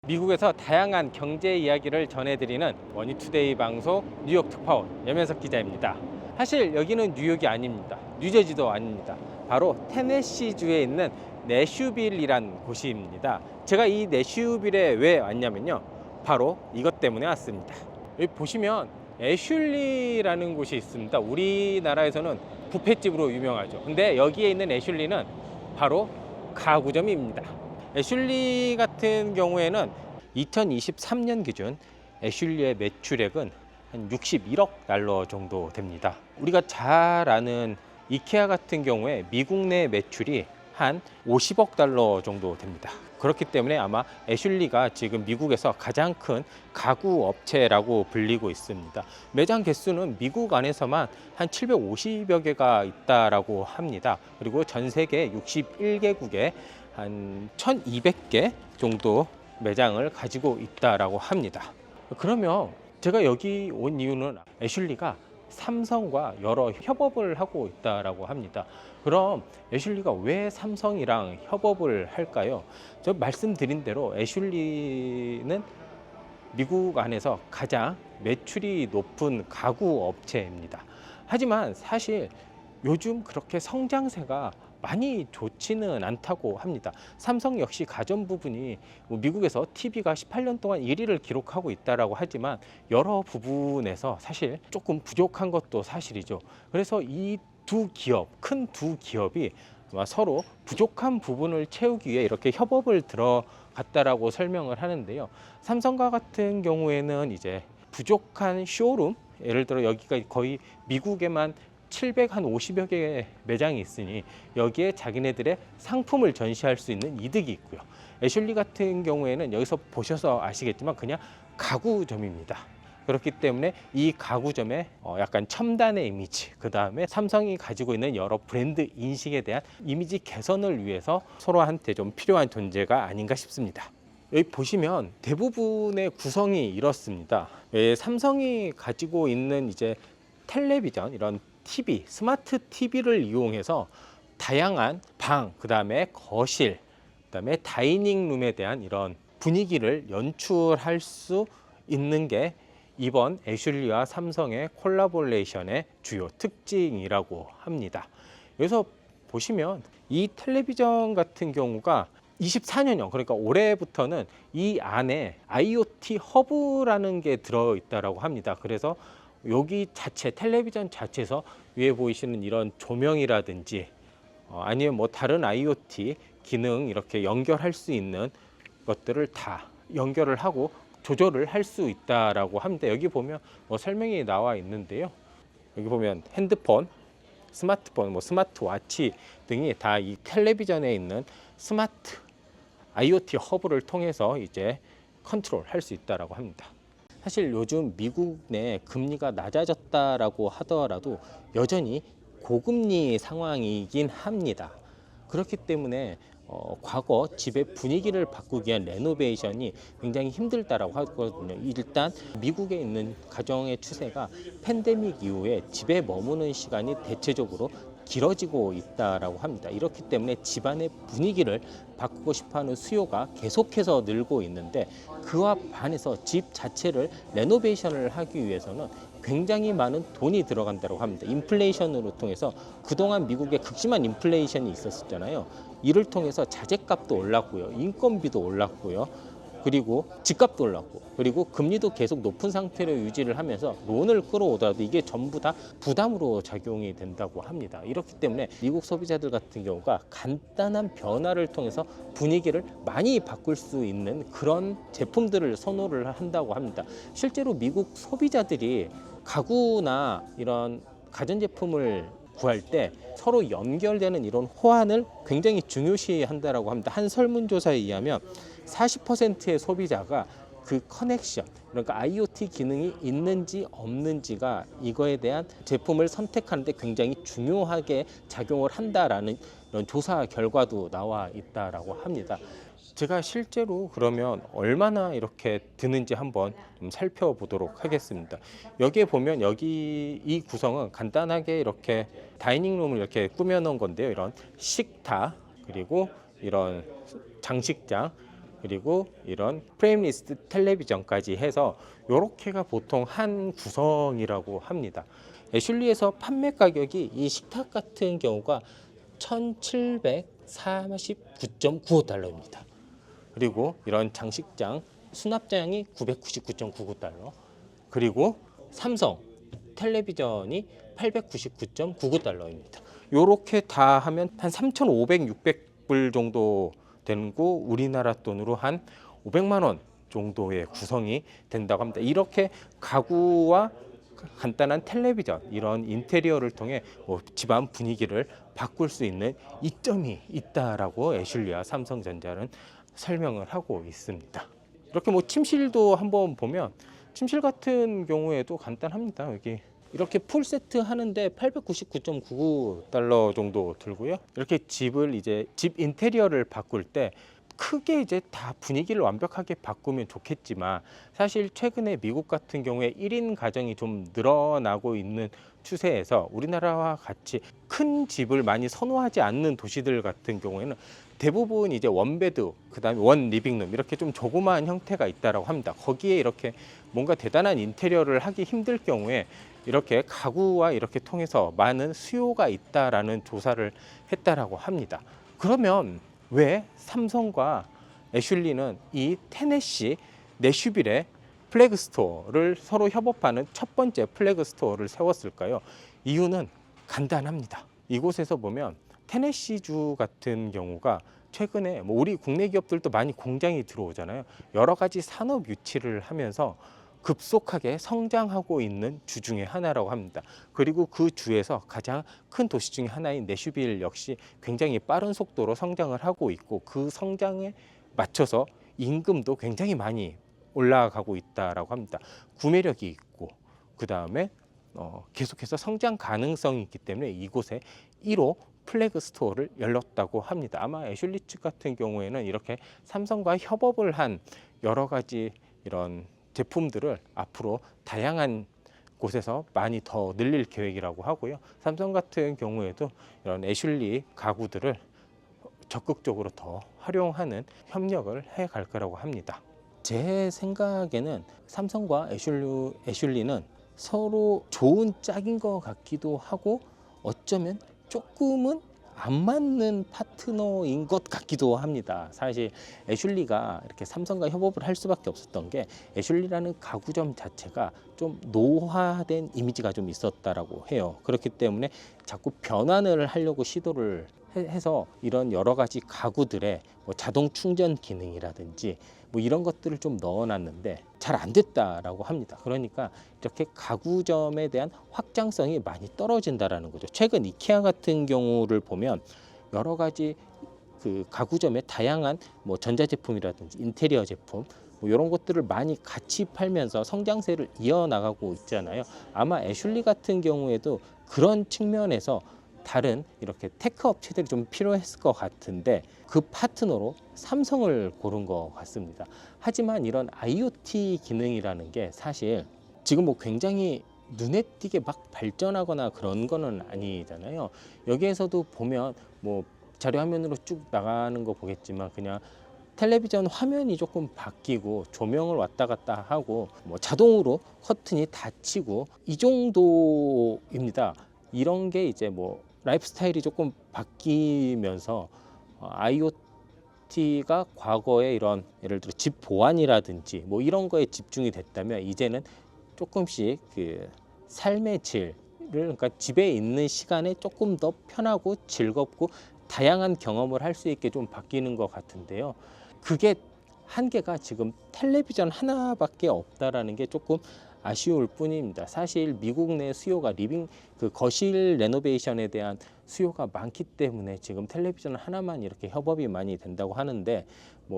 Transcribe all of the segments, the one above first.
미국에서 다양한 경제 이야기를 전해드리는 머니투데이 방송 뉴욕 특파원 염현석 기자입니다. 사실 여기는 뉴욕이 아닙니다. 뉴저지도 아닙니다. 바로 테네시주에 있는 내슈빌이란 곳입니다. 제가 이 내슈빌에 왜 왔냐면요, 바로 이것 때문에 왔습니다. 여기 보시면 애슐리라는 곳이 있습니다. 우리나라에서는 뷔페집으로 유명하죠. 근데 여기에 있는 애슐리는 바로 가구점입니다. 애슐리 같은 경우에는 2023년 기준 애슐리의 매출액은 한 61억 달러 정도 됩니다. 우리가 잘 아는 이케아 같은 경우에 미국 내 매출이 한 50억 달러 정도 됩니다. 그렇기 때문에 아마 애슐리가 지금 미국에서 가장 큰 가구 업체라고 불리고 있습니다. 매장 개수는 미국 안에서만 한 750여 개가 있다라고 합니다. 그리고 전 세계 61개국에 한 1200개 정도 매장을 가지고 있다라고 합니다. 그러면 제가 여기 온 이유는 애슐리가 삼성과 여러 협업을 하고 있다라고 합니다. 그럼 애슐리가 왜 삼성이랑 협업을 할까요? 저 말씀드린 대로 애슐리는 미국 안에서 가장 매출이 높은 가구 업체입니다. 하지만 사실 요즘 그렇게 성장세가 많이 좋지는 않다고 합니다. 삼성 역시 가전 부분이 미국에서 TV가 18년 동안 1위를 기록하고 있다라고 하지만 여러 부분에서 사실 조금 부족한 것도 사실이죠. 그래서 이 큰 두 기업이 서로 부족한 부분을 채우기 위해 이렇게 협업을 들어갔다라고 설명을 하는데요. 삼성과 같은 경우에는 이제 부족한 쇼룸, 예를 들어 여기가 거의 미국에만 750여 개의 매장이 있으니 여기에 자기네들의 상품을 전시할 수 있는 이득이 있고요. 애슐리 같은 경우에는 여기서 보셔서 아시겠지만 그냥 가구점입니다. 그렇기 때문에 이 가구점의 약간 첨단의 이미지, 그 다음에 삼성이 가지고 있는 여러 브랜드 인식에 대한 이미지 개선을 위해서 서로한테 좀 필요한 존재가 아닌가 싶습니다. 여기 보시면 대부분의 구성이 이렇습니다. 삼성이 가지고 있는 이제 텔레비전, 이런 TV, 스마트 TV를 이용해서 다양한 방, 그 다음에 거실, 그 다음에 다이닝룸에 대한 이런 분위기를 연출할 수 있는 게 이번 애슐리와 삼성의 콜라보레이션의 주요 특징이라고 합니다. 여기서 보시면 이 텔레비전 같은 경우가 24년형, 그러니까 올해부터는 이 안에 IoT 허브라는 게 들어있다고 합니다. 그래서 여기 자체, 텔레비전 자체에서 위에 보이시는 이런 조명이라든지 아니면 뭐 다른 IoT 기능 이렇게 연결할 수 있는 것들을 다 연결을 하고 조절을 할 수 있다라고 합니다. 여기 보면 뭐 설명이 나와 있는데요. 여기 보면 핸드폰, 스마트폰, 뭐 스마트워치 등이 다 이 텔레비전에 있는 스마트 IoT 허브를 통해서 이제 컨트롤 할 수 있다라고 합니다. 사실 요즘 미국 내 금리가 낮아졌다라고 하더라도 여전히 고금리 상황이긴 합니다. 그렇기 때문에 과거 집의 분위기를 바꾸기 위한 레노베이션이 굉장히 힘들다라고 하거든요. 일단 미국에 있는 가정의 추세가 팬데믹 이후에 집에 머무는 시간이 대체적으로 길어지고 있다라고 합니다. 이렇기 때문에 집안의 분위기를 바꾸고 싶어하는 수요가 계속해서 늘고 있는데 그와 반해서 집 자체를 레노베이션을 하기 위해서는 굉장히 많은 돈이 들어간다고 합니다. 인플레이션으로 통해서 그동안 미국에 극심한 인플레이션이 있었잖아요. 이를 통해서 자재값도 올랐고요, 인건비도 올랐고요, 그리고 집값도 올랐고, 그리고 금리도 계속 높은 상태로 유지를 하면서 론을 끌어오더라도 이게 전부 다 부담으로 작용이 된다고 합니다. 이렇기 때문에 미국 소비자들 같은 경우가 간단한 변화를 통해서 분위기를 많이 바꿀 수 있는 그런 제품들을 선호를 한다고 합니다. 실제로 미국 소비자들이 가구나 이런 가전제품을 구할 때 서로 연결되는 이런 호환을 굉장히 중요시 한다라고 합니다. 한 설문조사에 의하면 40%의 소비자가 그 커넥션, 그러니까 IoT 기능이 있는지 없는지가 이거에 대한 제품을 선택하는데 굉장히 중요하게 작용을 한다라는 이런 조사 결과도 나와 있다라고 합니다. 제가 실제로 그러면 얼마나 이렇게 드는지 한번 좀 살펴보도록 하겠습니다. 여기에 보면 여기 이 구성은 간단하게 이렇게 다이닝룸을 이렇게 꾸며 놓은 건데요. 이런 식탁, 그리고 이런 장식장, 그리고 이런 프레임리스 텔레비전까지 해서 이렇게가 보통 한 구성이라고 합니다. 애슐리에서 판매 가격이 이 식탁 같은 경우가 1749.95달러입니다. 그리고 이런 장식장 수납장이 999.99달러, 그리고 삼성 텔레비전이 899.99달러입니다. 요렇게 다 하면 한 3,500, 600불 정도 되는 거, 우리나라 돈으로 한 500만 원 정도의 구성이 된다고 합니다. 이렇게 가구와 간단한 텔레비전, 이런 인테리어를 통해 집안 분위기를 바꿀 수 있는 이점이 있다라고 애슐리와 삼성전자는 설명을 하고 있습니다. 이렇게 침실도 한번 보면, 침실 같은 경우에도 간단합니다. 여기 이렇게 풀 세트 하는데 899.99달러 정도 들고요. 이렇게 집을 이제 집 인테리어를 바꿀 때 크게 이제 다 분위기를 완벽하게 바꾸면 좋겠지만, 사실 최근에 미국 같은 경우에 1인 가정이 좀 늘어나고 있는 추세에서 우리나라와 같이 큰 집을 많이 선호하지 않는 도시들 같은 경우에는 대부분 이제 원베드, 그다음에 원 리빙룸, 이렇게 좀 조그마한 형태가 있다라고 합니다. 거기에 이렇게 뭔가 대단한 인테리어를 하기 힘들 경우에 이렇게 가구와 이렇게 통해서 많은 수요가 있다라는 조사를 했다라고 합니다. 그러면 왜 삼성과 애슐리는 이 테네시 내슈빌의 플래그 스토어를 서로 협업하는 첫 번째 플래그 스토어를 세웠을까요? 이유는 간단합니다. 이곳에서 보면 테네시주 같은 경우가 최근에 우리 국내 기업들도 많이 공장이 들어오잖아요. 여러 가지 산업 유치를 하면서 급속하게 성장하고 있는 주 중에 하나라고 합니다. 그리고 그 주에서 가장 큰 도시 중에 하나인 내슈빌 역시 굉장히 빠른 속도로 성장을 하고 있고, 그 성장에 맞춰서 임금도 굉장히 많이 올라가고 있다라고 합니다. 구매력이 있고, 그 다음에 계속해서 성장 가능성이 있기 때문에 이곳에 1호 플래그 스토어를 열렸다고 합니다. 아마 애슐리 측 같은 경우에는 이렇게 삼성과 협업을 한 여러 가지 이런 제품들을 앞으로 다양한 곳에서 많이 더 늘릴 계획이라고 하고요. 삼성 같은 경우에도 이런 애슐리 가구들을 적극적으로 더 활용하는 협력을 해 갈 거라고 합니다. 제 생각에는 삼성과 애슐리는 서로 좋은 짝인 것 같기도 하고, 어쩌면 조금은 안 맞는 파트너인 것 같기도 합니다. 사실 애슐리가 이렇게 삼성과 협업을 할 수밖에 없었던 게, 애슐리라는 가구점 자체가 좀 노화된 이미지가 좀 있었다라고 해요. 그렇기 때문에 자꾸 변환을 하려고 시도를 해서 이런 여러 가지 가구들의 자동 충전 기능이라든지 이런 것들을 좀 넣어놨는데 잘 안 됐다라고 합니다. 그러니까 이렇게 가구점에 대한 확장성이 많이 떨어진다라는 거죠. 최근 이케아 같은 경우를 보면 여러 가지 그 가구점의 다양한 전자제품이라든지 인테리어 제품 이런 것들을 많이 같이 팔면서 성장세를 이어나가고 있잖아요. 아마 애슐리 같은 경우에도 그런 측면에서 다른 이렇게 테크 업체들이 좀 필요했을 것 같은데, 그 파트너로 삼성을 고른 것 같습니다. 하지만 이런 IoT 기능이라는 게 사실 지금 굉장히 눈에 띄게 막 발전하거나 그런 거는 아니잖아요. 여기에서도 보면 자료 화면으로 쭉 나가는 거 보겠지만, 그냥 텔레비전 화면이 조금 바뀌고 조명을 왔다 갔다 하고 자동으로 커튼이 닫히고 이 정도입니다. 이런 게 이제 라이프 스타일이 조금 바뀌면서 IoT가 과거에 이런 예를 들어 집 보안이라든지 이런 거에 집중이 됐다면, 이제는 조금씩 그 삶의 질을, 그러니까 집에 있는 시간에 조금 더 편하고 즐겁고 다양한 경험을 할 수 있게 좀 바뀌는 것 같은데요. 그게 한계가 지금 텔레비전 하나밖에 없다라는 게 조금 아쉬울 뿐입니다. 사실 미국 내 수요가 그 거실 레노베이션에 대한 수요가 많기 때문에 지금 텔레비전 하나만 이렇게 협업이 많이 된다고 하는데,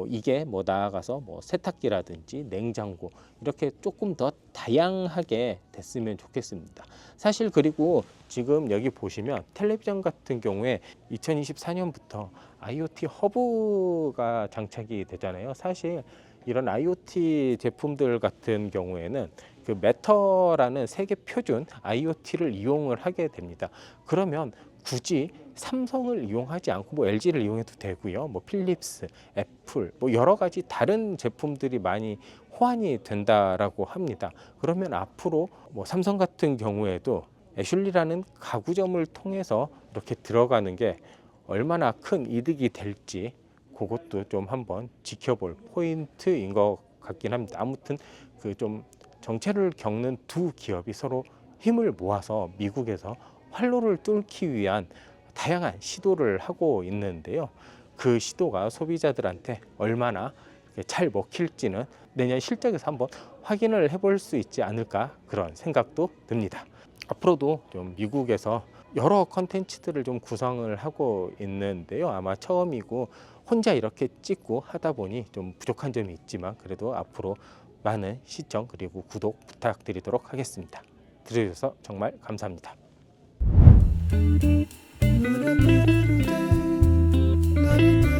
이게 나아가서 세탁기라든지 냉장고 이렇게 조금 더 다양하게 됐으면 좋겠습니다. 사실 그리고 지금 여기 보시면 텔레비전 같은 경우에 2024년부터 IoT 허브가 장착이 되잖아요. 사실 이런 IoT 제품들 같은 경우에는 그 매터라는 세계 표준 IoT를 이용을 하게 됩니다. 그러면 굳이 삼성을 이용하지 않고 뭐 LG를 이용해도 되고요. 뭐 필립스, 애플, 뭐 여러 가지 다른 제품들이 많이 호환이 된다라고 합니다. 그러면 앞으로 뭐 삼성 같은 경우에도 애슐리라는 가구점을 통해서 이렇게 들어가는 게 얼마나 큰 이득이 될지 그것도 좀 한번 지켜볼 포인트인 것 같긴 합니다. 아무튼 그 좀 정체를 겪는 두 기업이 서로 힘을 모아서 미국에서 활로를 뚫기 위한 다양한 시도를 하고 있는데요. 그 시도가 소비자들한테 얼마나 잘 먹힐지는 내년 실적에서 한번 확인을 해볼 수 있지 않을까 그런 생각도 듭니다. 앞으로도 좀 미국에서 여러 컨텐츠들을 좀 구성을 하고 있는데요. 아마 처음이고 혼자 이렇게 찍고 하다 보니 좀 부족한 점이 있지만 그래도 앞으로 많은 시청 그리고 구독 부탁드리도록 하겠습니다. 들어주셔서 정말 감사합니다. 나를